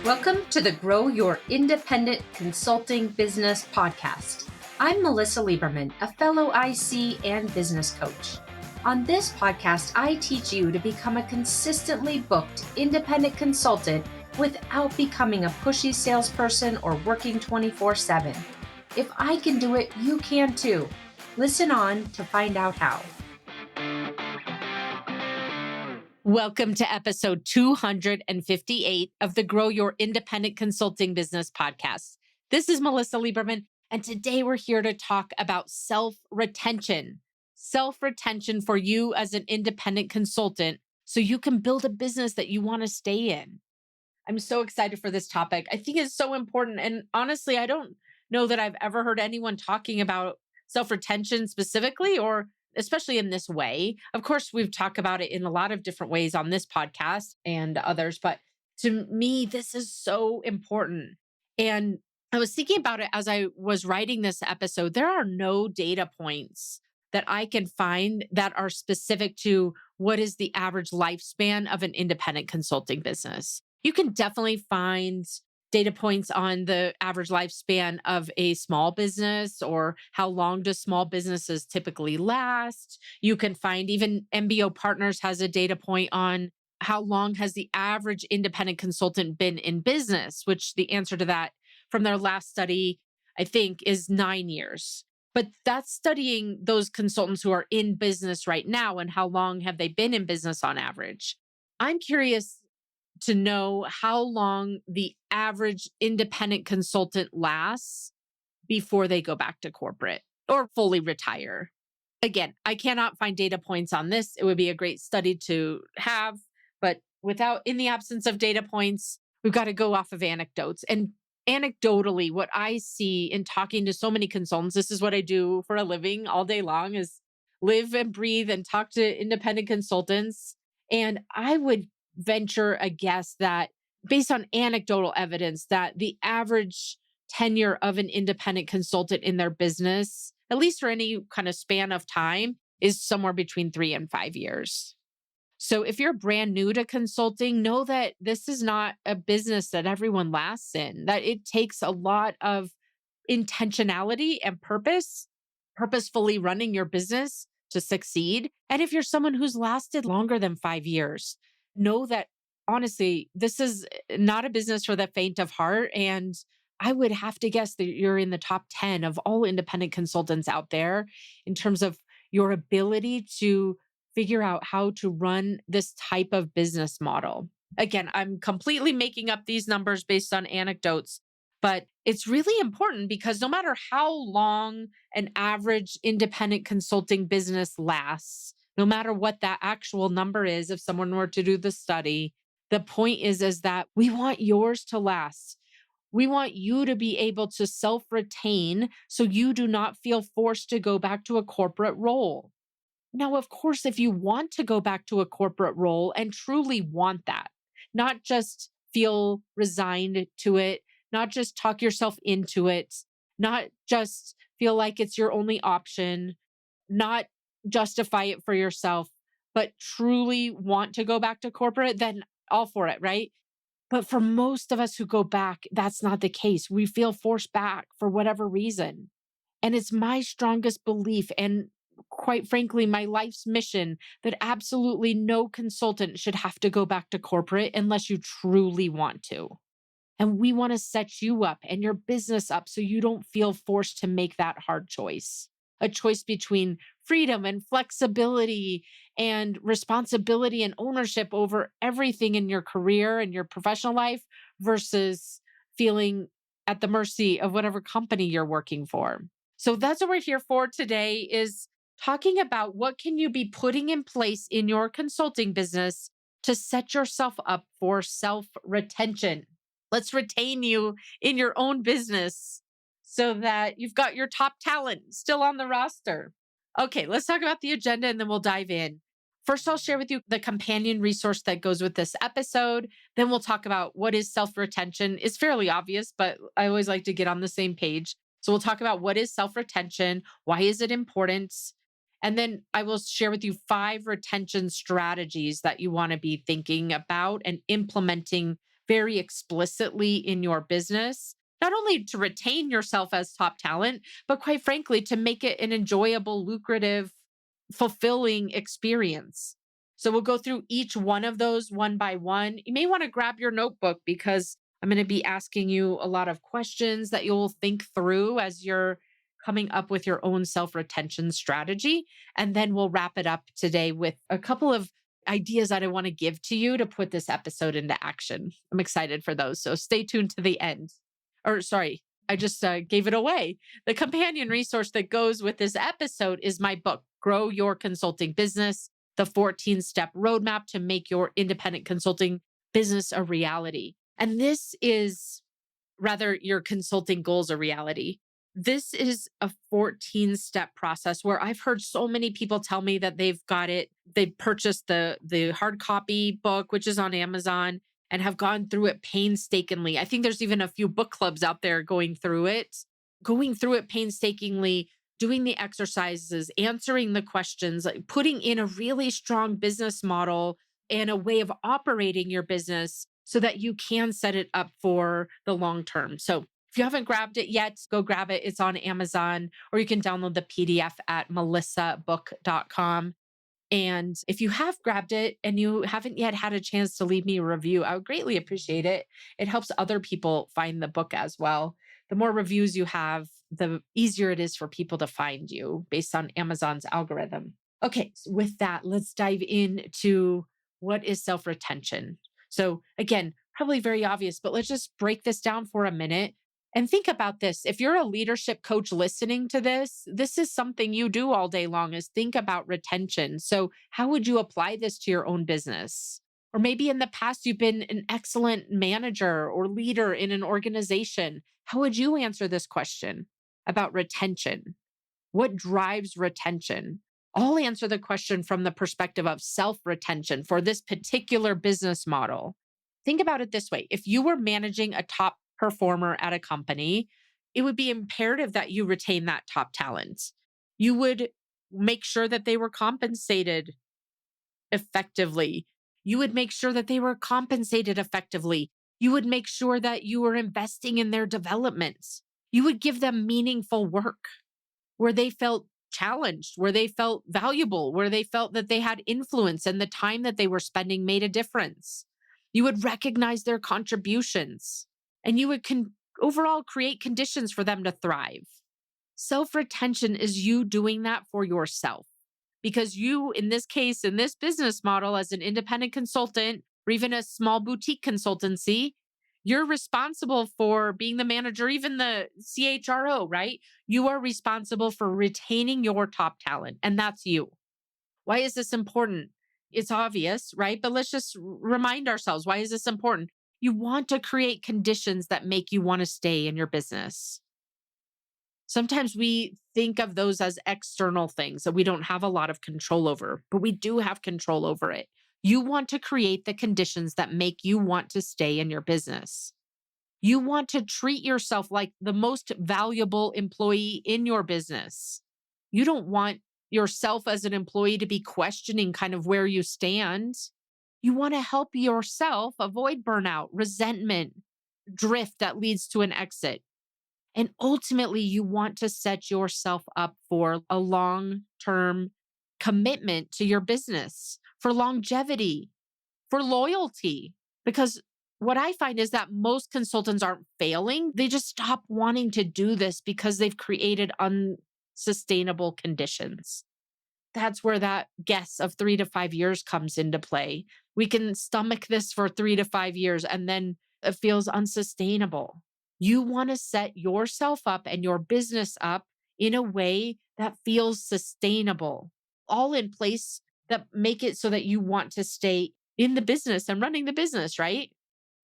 Welcome to the Grow Your Independent Consulting Business podcast. I'm Melissa Lieberman, a fellow IC and business coach. On this podcast, I teach you to become a consistently booked independent consultant without becoming a pushy salesperson or working 24/7. If I can do it, you can too. Listen on to find out how. Welcome to episode 258 of the Grow Your Independent Consulting Business podcast. This is Melissa Lieberman, and today we're here to talk about self-retention. Self-retention for you as an independent consultant so you can build a business that you want to stay in. I'm so excited for this topic. I think it's so important. And honestly, I don't know that I've ever heard anyone talking about self-retention specifically, or especially in this way. Of course, we've talked about it in a lot of different ways on this podcast and others, but to me, this is so important. And I was thinking about it as I was writing this episode. There are no data points that I can find that are specific to what is the average lifespan of an independent consulting business. You can definitely find data points on the average lifespan of a small business, or how long do small businesses typically last. You can find even MBO Partners has a data point on how long has the average independent consultant been in business, which the answer to that from their last study, I think, is 9 years. But that's studying those consultants who are in business right now and how long have they been in business on average. I'm curious to know how long the average independent consultant lasts before they go back to corporate or fully retire. Again, I cannot find data points on this. It would be a great study to have, but in the absence of data points, we've got to go off of anecdotes. And anecdotally, what I see in talking to so many consultants, this is what I do for a living all day long, is live and breathe and talk to independent consultants. And I would venture a guess that based on anecdotal evidence that the average tenure of an independent consultant in their business, at least for any kind of span of time, is somewhere between 3 and 5 years. So if you're brand new to consulting, know that this is not a business that everyone lasts in, that it takes a lot of intentionality and purposefully running your business to succeed. And if you're someone who's lasted longer than 5 years, know that honestly, this is not a business for the faint of heart. And I would have to guess that you're in the top 10 of all independent consultants out there in terms of your ability to figure out how to run this type of business model. Again, I'm completely making up these numbers based on anecdotes, but it's really important because no matter how long an average independent consulting business lasts, no matter what that actual number is, if someone were to do the study, the point is that we want yours to last. We want you to be able to self-retain so you do not feel forced to go back to a corporate role. Now, of course, if you want to go back to a corporate role and truly want that, not just feel resigned to it, not just talk yourself into it, not just feel like it's your only option, not justify it for yourself, but truly want to go back to corporate, then all for it, right? But for most of us who go back, that's not the case. We feel forced back for whatever reason. And it's my strongest belief, and quite frankly, my life's mission, that absolutely no consultant should have to go back to corporate unless you truly want to. And we want to set you up and your business up so you don't feel forced to make that hard choice. A choice between freedom and flexibility and responsibility and ownership over everything in your career and your professional life versus feeling at the mercy of whatever company you're working for. So that's what we're here for today, is talking about what can you be putting in place in your consulting business to set yourself up for self-retention. Let's retain you in your own business so that you've got your top talent still on the roster. Okay, let's talk about the agenda and then we'll dive in. First, I'll share with you the companion resource that goes with this episode. Then we'll talk about what is self-retention. It's fairly obvious, but I always like to get on the same page. So we'll talk about what is self-retention, why is it important? And then I will share with you 5 retention strategies that you want to be thinking about and implementing very explicitly in your business, not only to retain yourself as top talent, but quite frankly, to make it an enjoyable, lucrative, fulfilling experience. So we'll go through each one of those one by one. You may want to grab your notebook because I'm going to be asking you a lot of questions that you'll think through as you're coming up with your own self retention strategy. And then we'll wrap it up today with a couple of ideas that I want to give to you to put this episode into action. I'm excited for those. So stay tuned to the end. Or, sorry, I just gave it away. The companion resource that goes with this episode is my book, Grow Your Consulting Business, the 14-step roadmap to make your independent consulting business a reality. And this is rather your consulting goals a reality. This is a 14-step process where I've heard so many people tell me that they've got it. They've purchased the hard copy book, which is on Amazon, and have gone through it painstakingly. I think there's even a few book clubs out there going through it painstakingly, doing the exercises, answering the questions, like putting in a really strong business model and a way of operating your business so that you can set it up for the long term. So if you haven't grabbed it yet, go grab it. It's on Amazon, or you can download the PDF at melissabook.com. And if you have grabbed it and you haven't yet had a chance to leave me a review, I would greatly appreciate it. It helps other people find the book as well. The more reviews you have, the easier it is for people to find you based on Amazon's algorithm. Okay, so with that, let's dive into what is self-retention. So again, probably very obvious, but let's just break this down for a minute and think about this. If you're a leadership coach listening to this is something you do all day long, is think about retention. So how would you apply this to your own business? Or maybe in the past, you've been an excellent manager or leader in an organization. How would you answer this question about retention? What drives retention? I'll answer the question from the perspective of self-retention for this particular business model. Think about it this way. If you were managing a top performer at a company, it would be imperative that you retain that top talent. You would make sure that they were compensated effectively. You would make sure that they were compensated effectively. You would make sure that you were investing in their development. You would give them meaningful work where they felt challenged, where they felt valuable, where they felt that they had influence and the time that they were spending made a difference. You would recognize their contributions and you would overall create conditions for them to thrive. Self-retention is you doing that for yourself because you, in this case, in this business model, as an independent consultant or even a small boutique consultancy, you're responsible for being the manager, even the CHRO, right? You are responsible for retaining your top talent, and that's you. Why is this important? It's obvious, right? But let's just remind ourselves, why is this important? You want to create conditions that make you want to stay in your business. Sometimes we think of those as external things that we don't have a lot of control over, but we do have control over it. You want to create the conditions that make you want to stay in your business. You want to treat yourself like the most valuable employee in your business. You don't want yourself as an employee to be questioning kind of where you stand. You want to help yourself avoid burnout, resentment, drift that leads to an exit. And ultimately, you want to set yourself up for a long-term commitment to your business, for longevity, for loyalty. Because what I find is that most consultants aren't failing. They just stop wanting to do this because they've created unsustainable conditions. That's where that guess of 3 to 5 years comes into play. We can stomach this for 3 to 5 years and then it feels unsustainable. You want to set yourself up and your business up in a way that feels sustainable, all in place that make it so that you want to stay in the business and running the business, right?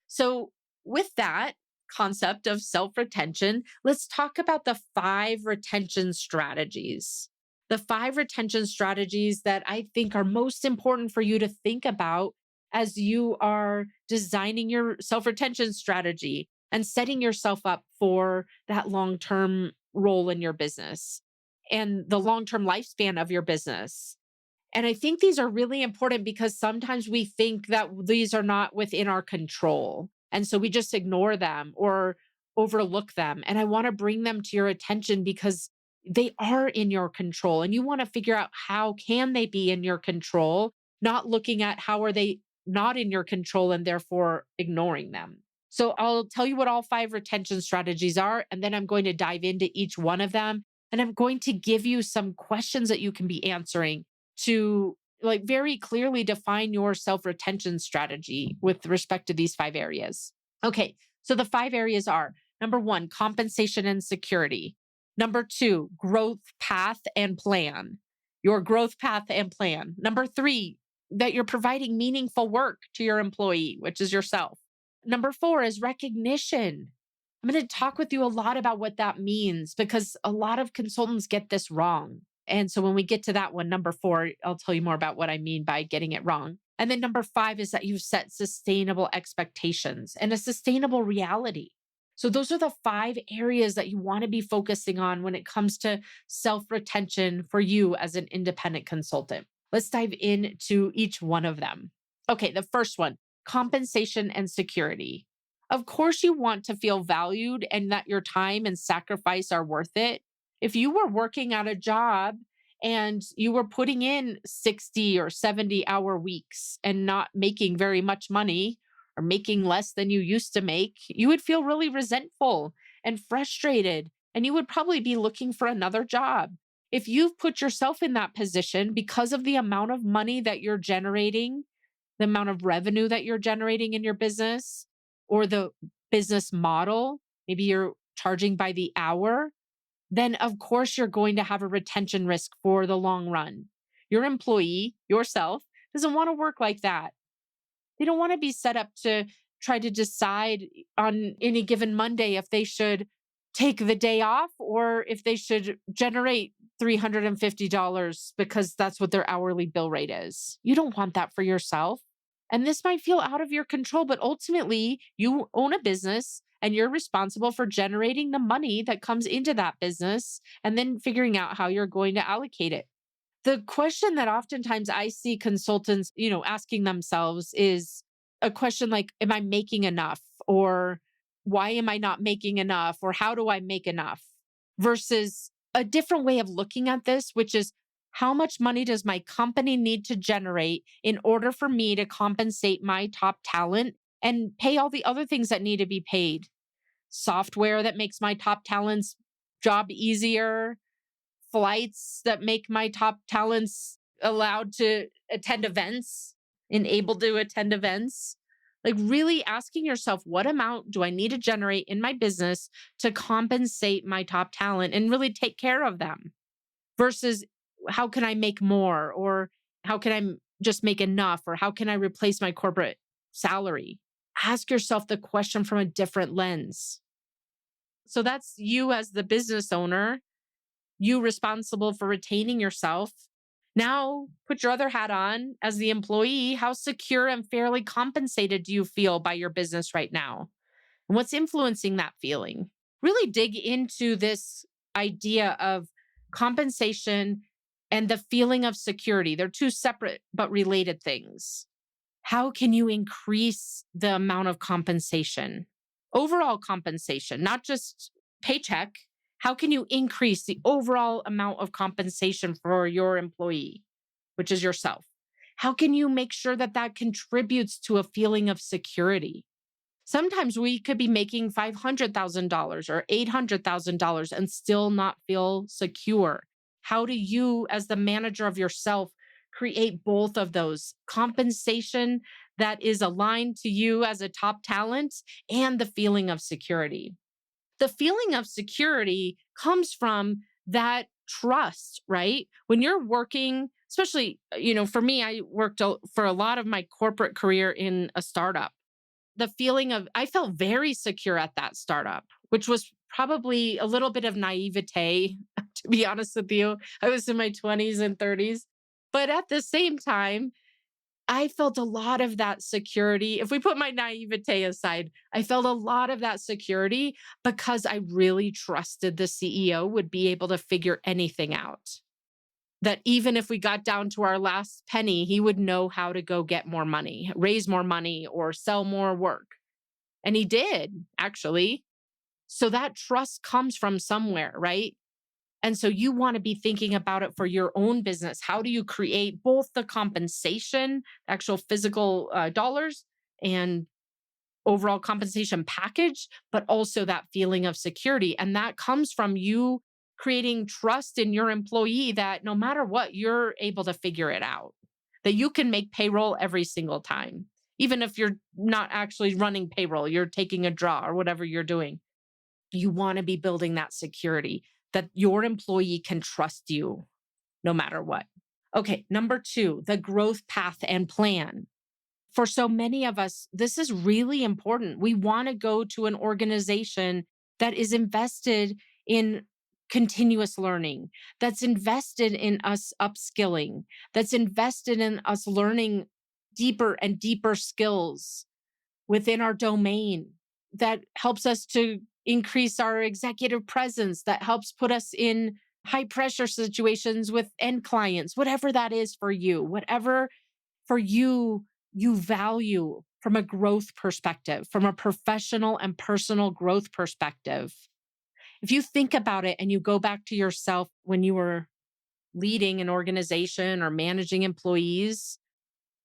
So, with that concept of self retention, let's talk about the 5 retention strategies. The 5 retention strategies that I think are most important for you to think about as you are designing your self retention strategy and setting yourself up for that long term role in your business and the long term lifespan of your business. And I think these are really important because sometimes we think that these are not within our control. And so we just ignore them or overlook them. And I want to bring them to your attention because they are in your control and you want to figure out how can they be in your control, not looking at how are they not in your control and therefore ignoring them. So I'll tell you what all 5 retention strategies are, and then I'm going to dive into each one of them. And I'm going to give you some questions that you can be answering to like very clearly define your self retention strategy with respect to these 5 areas. Okay. So the 5 areas are number 1, compensation and security. Number 2, growth path and plan. Your growth path and plan. Number 3, that you're providing meaningful work to your employee, which is yourself. Number 4 is recognition. I'm going to talk with you a lot about what that means because a lot of consultants get this wrong. And so when we get to that one, number 4, I'll tell you more about what I mean by getting it wrong. And then number 5 is that you've set sustainable expectations and a sustainable reality. So those are the 5 areas that you want to be focusing on when it comes to self retention for you as an independent consultant. Let's dive into each one of them. Okay, the first one, compensation and security. Of course, you want to feel valued and that your time and sacrifice are worth it. If you were working at a job and you were putting in 60 or 70-hour weeks and not making very much money or making less than you used to make, you would feel really resentful and frustrated, and you would probably be looking for another job. If you've put yourself in that position because of the amount of money that you're generating, the amount of revenue that you're generating in your business, or the business model, maybe you're charging by the hour, then of course you're going to have a retention risk for the long run. Your employee, yourself, doesn't want to work like that. They don't want to be set up to try to decide on any given Monday if they should take the day off or if they should generate $350 because that's what their hourly bill rate is. You don't want that for yourself. And this might feel out of your control, but ultimately you own a business and you're responsible for generating the money that comes into that business and then figuring out how you're going to allocate it. The question that oftentimes I see consultants, asking themselves is a question like, am I making enough? Or why am I not making enough? Or how do I make enough? Versus a different way of looking at this, which is how much money does my company need to generate in order for me to compensate my top talent and pay all the other things that need to be paid? Software that makes my top talent's job easier, flights that make my top talents allowed to attend events and able to attend events. Like really asking yourself, what amount do I need to generate in my business to compensate my top talent and really take care of them? Versus how can I make more? Or how can I just make enough? Or how can I replace my corporate salary? Ask yourself the question from a different lens. So that's you as the business owner, you responsible for retaining yourself. Now put your other hat on as the employee. How secure and fairly compensated do you feel by your business right now? And what's influencing that feeling? Really dig into this idea of compensation and the feeling of security. They're 2 separate but related things. How can you increase the amount of compensation? Overall compensation, not just paycheck. How can you increase the overall amount of compensation for your employee, which is yourself? How can you make sure that that contributes to a feeling of security? Sometimes we could be making $500,000 or $800,000 and still not feel secure. How do you, as the manager of yourself, create both of those compensation that is aligned to you as a top talent and the feeling of security? The feeling of security comes from that trust, right? When you're working, especially, for me, I worked for a lot of my corporate career in a startup. The feeling of, I felt very secure at that startup, which was probably a little bit of naivete, to be honest with you. I was in my 20s and 30s. But at the same time, I felt a lot of that security. If we put my naivete aside, I felt a lot of that security because I really trusted the CEO would be able to figure anything out. That even if we got down to our last penny, he would know how to go get more money, raise more money, or sell more work. And he did, actually. So that trust comes from somewhere, right? And so you want to be thinking about it for your own business. How do you create both the compensation, actual physical dollars, and overall compensation package, but also that feeling of security? And that comes from you creating trust in your employee that no matter what, you're able to figure it out, that you can make payroll every single time. Even if you're not actually running payroll, you're taking a draw or whatever you're doing. You want to be building that security that your employee can trust you no matter what. Okay, number two, the growth path and plan. For so many of us, this is really important. We want to go to an organization that is invested in continuous learning, that's invested in us upskilling, that's invested in us learning deeper and deeper skills within our domain, that helps us to increase our executive presence, that helps put us in high pressure situations with end clients, whatever that is for you, whatever for you you value from a growth perspective, from a professional and personal growth perspective. If you think about it and you go back to yourself when you were leading an organization or managing employees,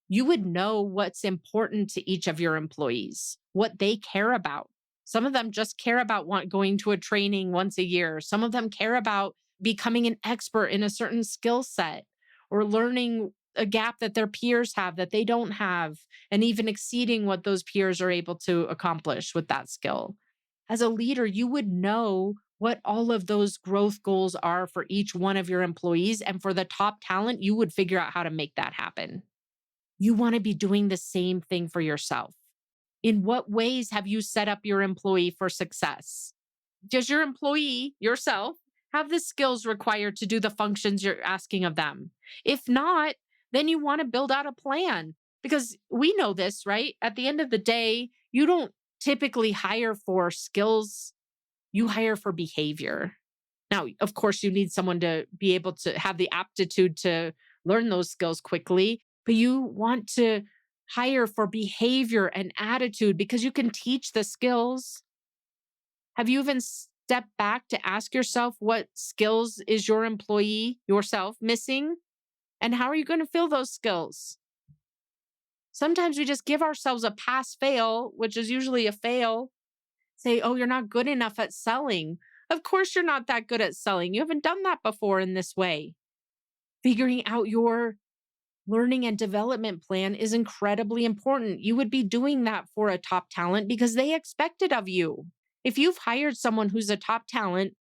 you would know what's important to each of your employees, what they care about. Some of them just care about going to a training once a year. Some of them care about becoming an expert in a certain skill set or learning a gap that their peers have that they don't have, and even exceeding what those peers are able to accomplish with that skill. As a leader, you would know what all of those growth goals are for each one of your employees. And for the top talent, you would figure out how to make that happen. You want to be doing the same thing for yourself. In what ways have you set up your employee for success? Does your employee, yourself, have the skills required to do the functions you're asking of them? If not, then you want to build out a plan, because we know this, right? At the end of the day, you don't typically hire for skills, you hire for behavior. Now, of course, you need someone to be able to have the aptitude to learn those skills quickly, but you want to hire for behavior and attitude because you can teach the skills. Have you even stepped back to ask yourself what skills is your employee, yourself, missing? And how are you going to fill those skills? Sometimes we just give ourselves a pass fail, which is usually a fail. Say, oh, you're not good enough at selling. Of course, you're not that good at selling. You haven't done that before in this way. Figuring out your learning and development plan is incredibly important. You would be doing that for a top talent because they expect it of you. If you've hired someone who's a top talent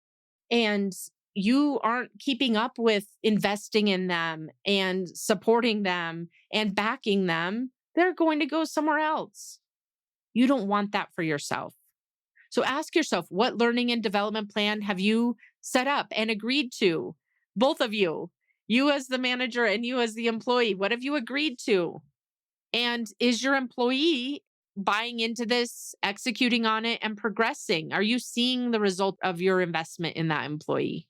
and you aren't keeping up with investing in them and supporting them and backing them, they're going to go somewhere else. You don't want that for yourself. So ask yourself, what learning and development plan have you set up and agreed to? Both of you as the manager and you as the employee, what have you agreed to? And is your employee buying into this, executing on it, and progressing? Are you seeing the result of your investment in that employee?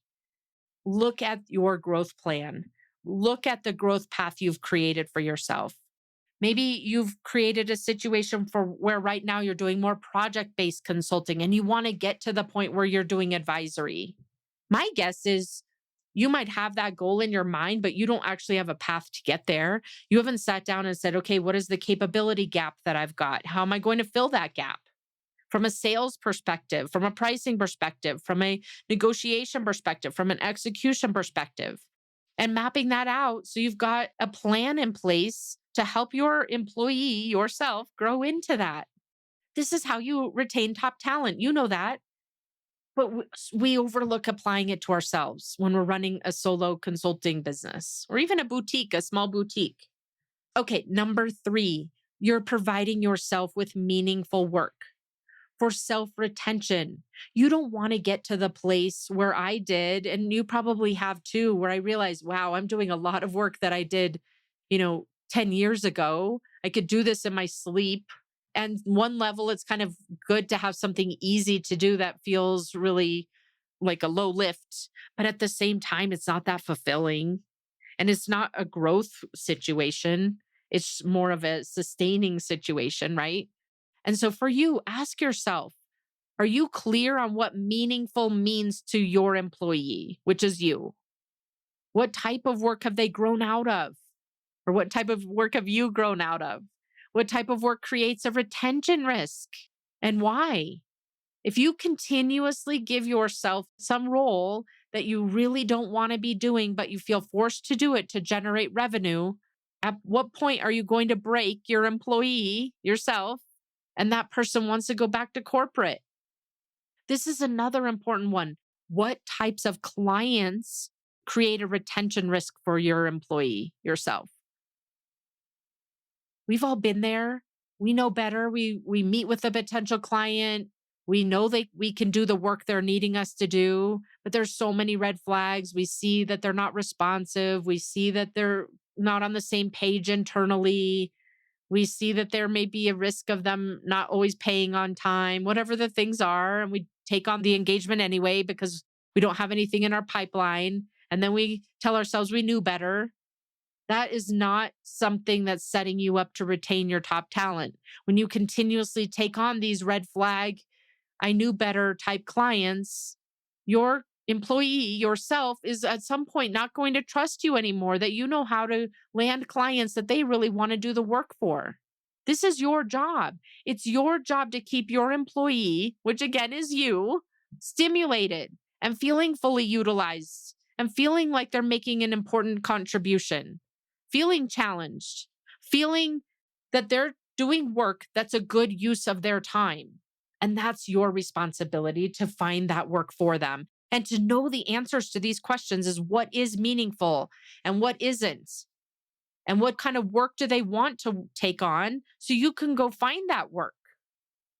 Look at your growth plan. Look at the growth path you've created for yourself. Maybe you've created a situation for where right now you're doing more project-based consulting and you want to get to the point where you're doing advisory. My guess is you might have that goal in your mind, but you don't actually have a path to get there. You haven't sat down and said, okay, what is the capability gap that I've got? How am I going to fill that gap? From a sales perspective, from a pricing perspective, from a negotiation perspective, from an execution perspective, and mapping that out so you've got a plan in place to help your employee, yourself, grow into that. This is how you retain top talent. You know that. But we overlook applying it to ourselves when we're running a solo consulting business or even a boutique, a small boutique. Okay, number 3, you're providing yourself with meaningful work for self retention. You don't want to get to the place where I did, and you probably have too, where I realized, wow, I'm doing a lot of work that I did, 10 years ago. I could do this in my sleep. And one level, it's kind of good to have something easy to do that feels really like a low lift. But at the same time, it's not that fulfilling. And it's not a growth situation. It's more of a sustaining situation, right? And so for you, ask yourself, are you clear on what meaningful means to your employee, which is you? What type of work have they grown out of? Or what type of work have you grown out of? What type of work creates a retention risk and why? If you continuously give yourself some role that you really don't want to be doing, but you feel forced to do it to generate revenue, at what point are you going to break your employee, yourself, and that person wants to go back to corporate? This is another important one. What types of clients create a retention risk for your employee, yourself? We've all been there. We know better. We meet with a potential client. We know we can do the work they're needing us to do, but there's so many red flags. We see that they're not responsive. We see that they're not on the same page internally. We see that there may be a risk of them not always paying on time, whatever the things are. And we take on the engagement anyway because we don't have anything in our pipeline. And then we tell ourselves we knew better. That is not something that's setting you up to retain your top talent. When you continuously take on these red flag, I knew better type clients, your employee, yourself, is at some point not going to trust you anymore, that you know how to land clients that they really want to do the work for. This is your job. It's your job to keep your employee, which again is you, stimulated and feeling fully utilized and feeling like they're making an important contribution, feeling challenged, feeling that they're doing work that's a good use of their time. And that's your responsibility to find that work for them and to know the answers to these questions is what is meaningful and what isn't. And what kind of work do they want to take on so you can go find that work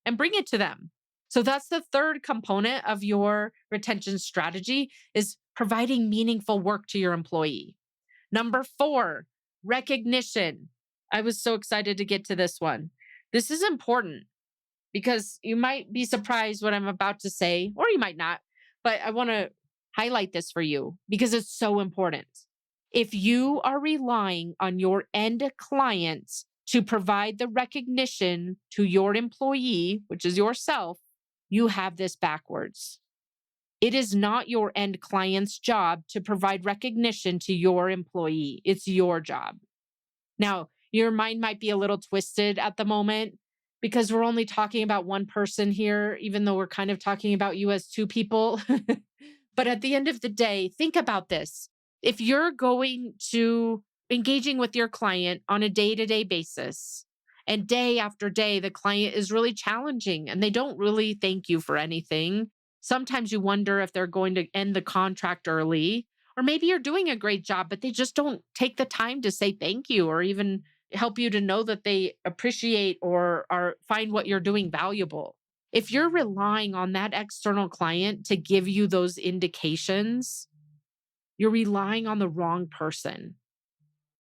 and bring it to them. So that's the third component of your retention strategy is providing meaningful work to your employee. Number 4, recognition. I was so excited to get to this one. This is important because you might be surprised what I'm about to say, or you might not, but I want to highlight this for you because it's so important. If you are relying on your end clients to provide the recognition to your employee, which is yourself, you have this backwards. It is not your end client's job to provide recognition to your employee. It's your job. Now, your mind might be a little twisted at the moment because we're only talking about one person here, even though we're kind of talking about you as two people. But at the end of the day, think about this. If you're going to engaging with your client on a day-to-day basis, and day after day, the client is really challenging and they don't really thank you for anything. Sometimes you wonder if they're going to end the contract early, or maybe you're doing a great job, but they just don't take the time to say thank you or even help you to know that they appreciate or find what you're doing valuable. If you're relying on that external client to give you those indications, you're relying on the wrong person.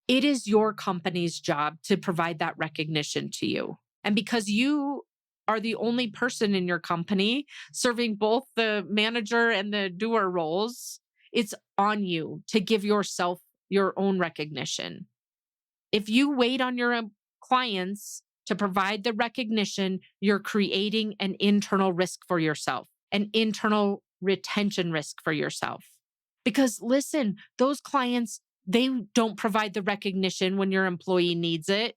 It is your company's job to provide that recognition to you. And because you are the only person in your company serving both the manager and the doer roles, it's on you to give yourself your own recognition. If you wait on your clients to provide the recognition, you're creating an internal risk for yourself, an internal retention risk for yourself. Because listen, those clients, they don't provide the recognition when your employee needs it.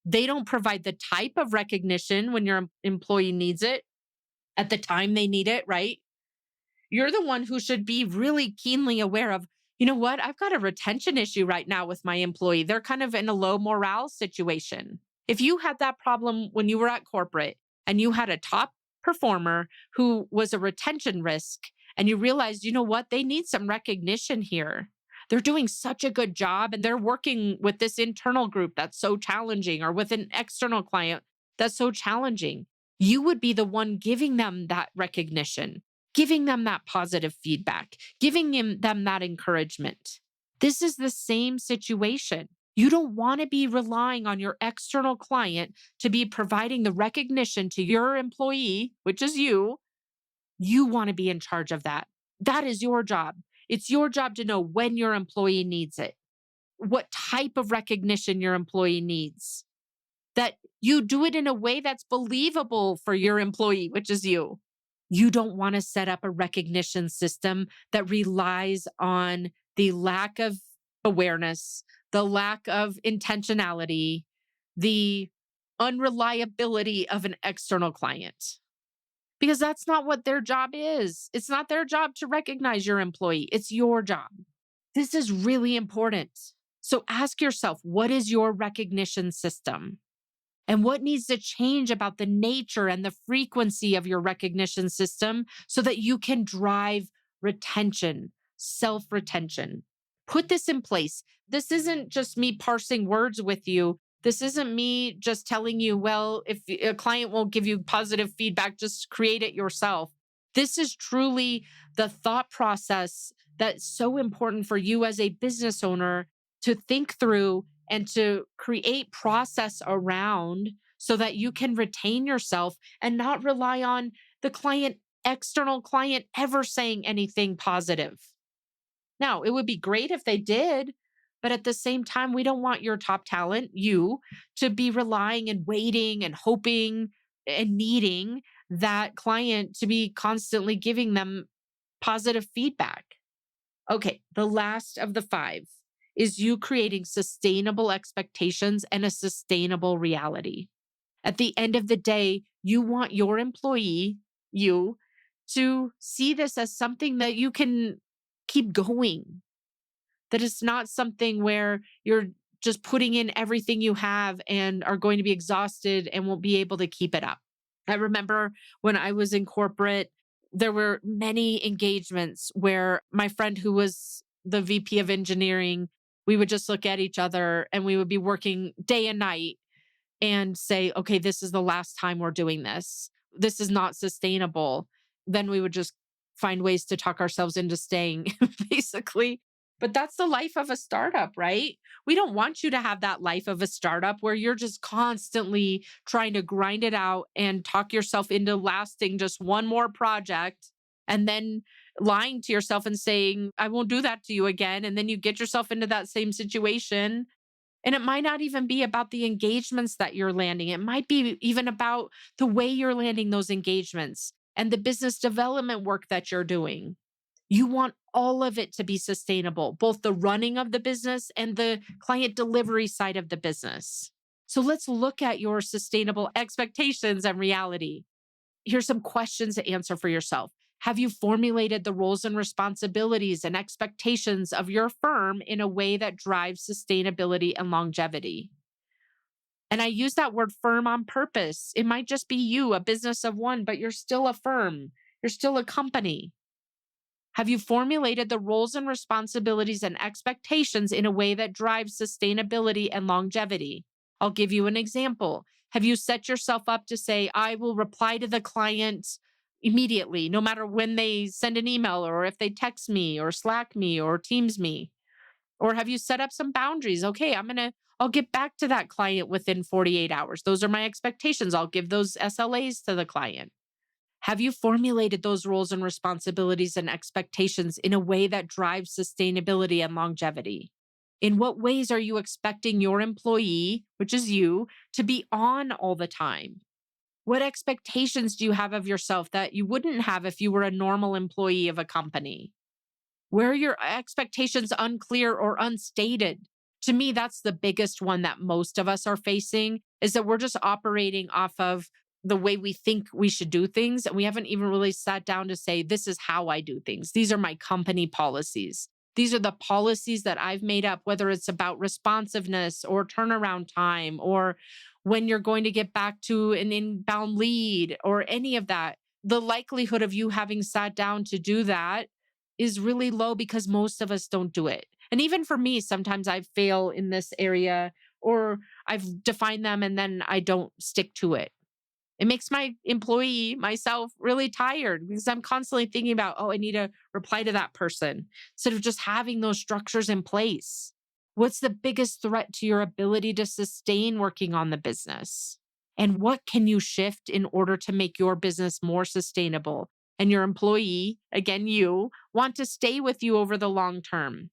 They don't provide the type of recognition when your employee needs it at the time they need it, right? You're the one who should be really keenly aware of, you know what? I've got a retention issue right now with my employee. They're kind of in a low morale situation. If you had that problem when you were at corporate and you had a top performer who was a retention risk and you realized, you know what? They need some recognition here. They're doing such a good job and they're working with this internal group that's so challenging or with an external client that's so challenging. You would be the one giving them that recognition, giving them that positive feedback, giving them that encouragement. This is the same situation. You don't want to be relying on your external client to be providing the recognition to your employee, which is you. You want to be in charge of that. That is your job. It's your job to know when your employee needs it, what type of recognition your employee needs, that You do it in a way that's believable for your employee, which is you. You don't want to set up a recognition system that relies on the lack of awareness, the lack of intentionality, the unreliability of an external client, because that's not what their job is. It's not their job to recognize your employee, it's your job. This is really important. So ask yourself, what is your recognition system? And what needs to change about the nature and the frequency of your recognition system so that you can drive retention, self retention? Put this in place. This isn't just me parsing words with you. This isn't me just telling you, well, if a client won't give you positive feedback, just create it yourself. This is truly the thought process that's so important for you as a business owner to think through and to create process around so that you can retain yourself and not rely on the client, external client, ever saying anything positive. Now, it would be great if they did, but at the same time, we don't want your top talent, you, to be relying and waiting and hoping and needing that client to be constantly giving them positive feedback. Okay, the last of the five is you creating sustainable expectations and a sustainable reality. At the end of the day, you want your employee, you, to see this as something that you can keep going, that it's not something where you're just putting in everything you have and are going to be exhausted and won't be able to keep it up. I remember when I was in corporate, there were many engagements where my friend who was the VP of engineering, we would just look at each other and we would be working day and night and say, okay, this is the last time we're doing this. This is not sustainable. Then we would just find ways to talk ourselves into staying, basically. But that's the life of a startup, right? We don't want you to have that life of a startup where you're just constantly trying to grind it out and talk yourself into lasting just one more project and then lying to yourself and saying, I won't do that to you again. And then you get yourself into that same situation, and it might not even be about the engagements that you're landing. It might be even about the way you're landing those engagements and the business development work that you're doing. You want all of it to be sustainable, both the running of the business and the client delivery side of the business. So let's look at your sustainable expectations and reality. Here's some questions to answer for yourself. Have you formulated the roles and responsibilities and expectations of your firm in a way that drives sustainability and longevity? And I use that word firm on purpose. It might just be you, a business of one, but you're still a firm. You're still a company. Have you formulated the roles and responsibilities and expectations in a way that drives sustainability and longevity? I'll give you an example. Have you set yourself up to say, I will reply to the client immediately, no matter when they send an email or if they text me or Slack me or Teams me? Or have you set up some boundaries? Okay, I'll get back to that client within 48 hours. Those are my expectations. I'll give those SLAs to the client. Have you formulated those roles and responsibilities and expectations in a way that drives sustainability and longevity? In what ways are you expecting your employee, which is you, to be on all the time? What expectations do you have of yourself that you wouldn't have if you were a normal employee of a company? Where are your expectations unclear or unstated? To me, that's the biggest one that most of us are facing, is that we're just operating off of the way we think we should do things. And we haven't even really sat down to say, this is how I do things. These are my company policies. These are the policies that I've made up, whether it's about responsiveness or turnaround time, or when you're going to get back to an inbound lead or any of that. The likelihood of you having sat down to do that is really low because most of us don't do it. And even for me, sometimes I fail in this area or I've defined them and then I don't stick to it. It makes my employee, myself, really tired because I'm constantly thinking about, oh, I need to reply to that person instead of just having those structures in place. What's the biggest threat to your ability to sustain working on the business? And what can you shift in order to make your business more sustainable? And your employee, again, you, want to stay with you over the long term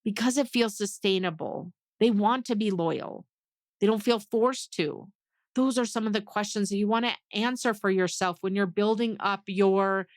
because it feels sustainable. They want to be loyal. They don't feel forced to. Those are some of the questions that you want to answer for yourself when you're building up your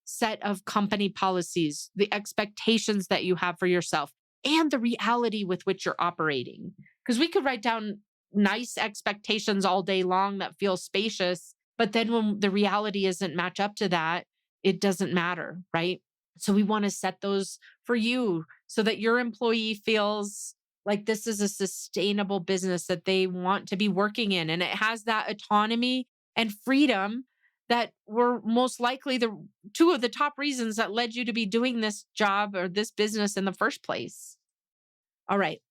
set of company policies, the expectations that you have for yourself, and the reality with which you're operating. Because we could write down nice expectations all day long that feel spacious, but then when the reality isn't match up to that, it doesn't matter, right? So we want to set those for you so that your employee feels like this is a sustainable business that they want to be working in. And it has that autonomy and freedom that were most likely the two of the top reasons that led you to be doing this job or this business in the first place. All right,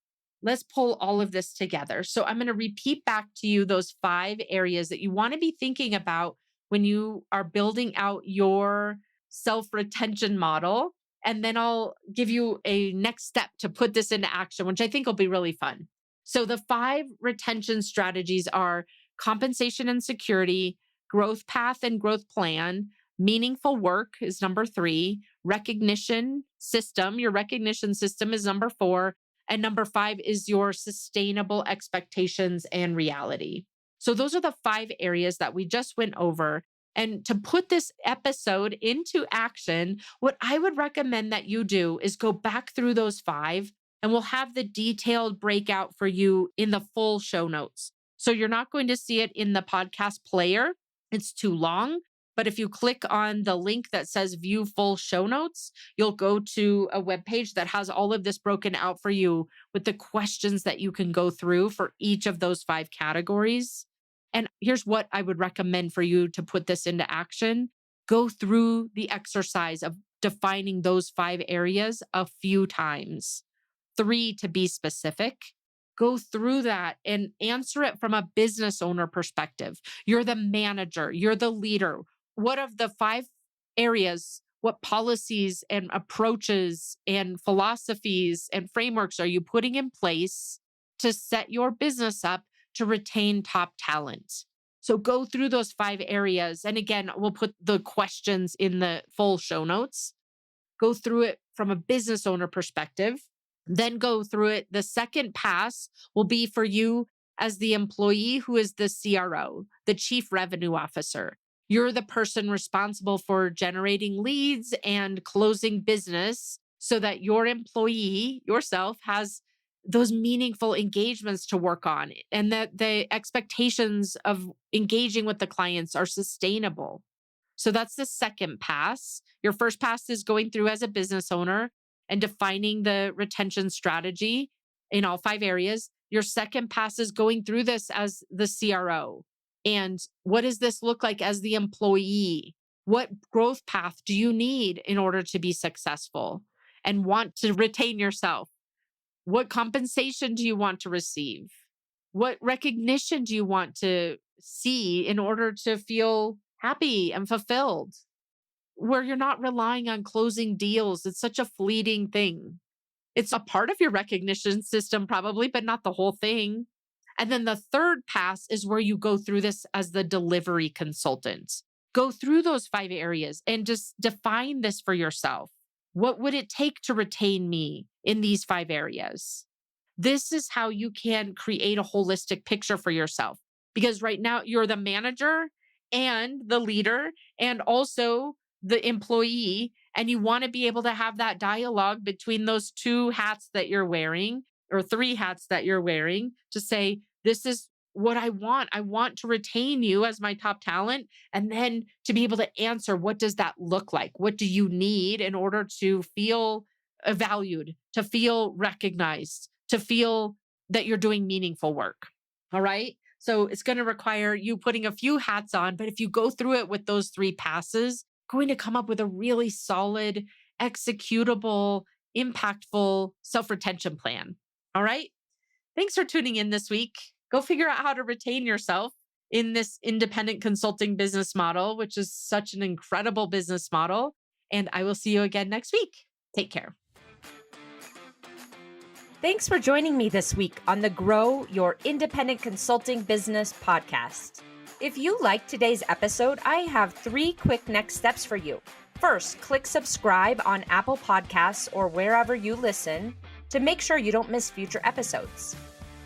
let's pull all of this together. So I'm going to repeat back to you those 5 areas that you want to be thinking about when you are building out your self retention model. And then I'll give you a next step to put this into action, which I think will be really fun. So the 5 retention strategies are compensation and security, growth path and growth plan, meaningful work is number 3, recognition system. Your recognition system is number 4. And number 5 is your sustainable expectations and reality. So those are the 5 areas that we just went over. And to put this episode into action, what I would recommend that you do is go back through those 5, and we'll have the detailed breakout for you in the full show notes. So you're not going to see it in the podcast player. It's too long. But if you click on the link that says view full show notes, you'll go to a webpage that has all of this broken out for you with the questions that you can go through for each of those 5 categories. And here's what I would recommend for you to put this into action. Go through the exercise of defining those 5 areas a few times, 3 to be specific. Go through that and answer it from a business owner perspective. You're the manager, you're the leader. What of the 5 areas, what policies and approaches and philosophies and frameworks are you putting in place to set your business up to retain top talent? So go through those 5 areas. And again, we'll put the questions in the full show notes. Go through it from a business owner perspective. Then go through it. The second pass will be for you as the employee who is the CRO, the Chief Revenue Officer. You're the person responsible for generating leads and closing business so that your employee, yourself, has those meaningful engagements to work on and that the expectations of engaging with the clients are sustainable. So that's the second pass. Your first pass is going through as a business owner and defining the retention strategy in all 5 areas. Your second pass is going through this as the CRO. And what does this look like as the employee? What growth path do you need in order to be successful and want to retain yourself? What compensation do you want to receive? What recognition do you want to see in order to feel happy and fulfilled? Where you're not relying on closing deals. It's such a fleeting thing. It's a part of your recognition system probably, but not the whole thing. And then the third pass is where you go through this as the delivery consultant. Go through those 5 areas and just define this for yourself. What would it take to retain me in these 5 areas? This is how you can create a holistic picture for yourself. Because right now you're the manager and the leader and also the employee, and you want to be able to have that dialogue between those 2 hats that you're wearing or 3 hats that you're wearing to say, this is what I want. I want to retain you as my top talent. And then to be able to answer, what does that look like? What do you need in order to feel valued, to feel recognized, to feel that you're doing meaningful work? All right. So it's going to require you putting a few hats on, but if you go through it with those 3 passes, going to come up with a really solid, executable, impactful self-retention plan. All right. Thanks for tuning in this week. Go figure out how to retain yourself in this independent consulting business model, which is such an incredible business model. And I will see you again next week. Take care. Thanks for joining me this week on the Grow Your Independent Consulting Business podcast. If you liked today's episode, I have 3 quick next steps for you. First, click subscribe on Apple Podcasts or wherever you listen to make sure you don't miss future episodes.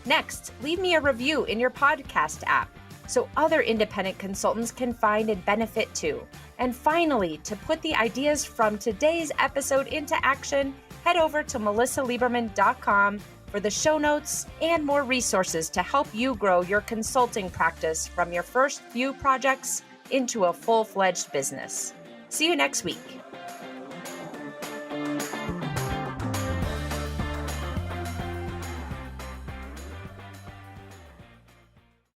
Next, leave me a review in your podcast app. so other independent consultants can find and benefit too. And finally, to put the ideas from today's episode into action, head over to melissalieberman.com for the show notes and more resources to help you grow your consulting practice from your first few projects into a full-fledged business. See you next week.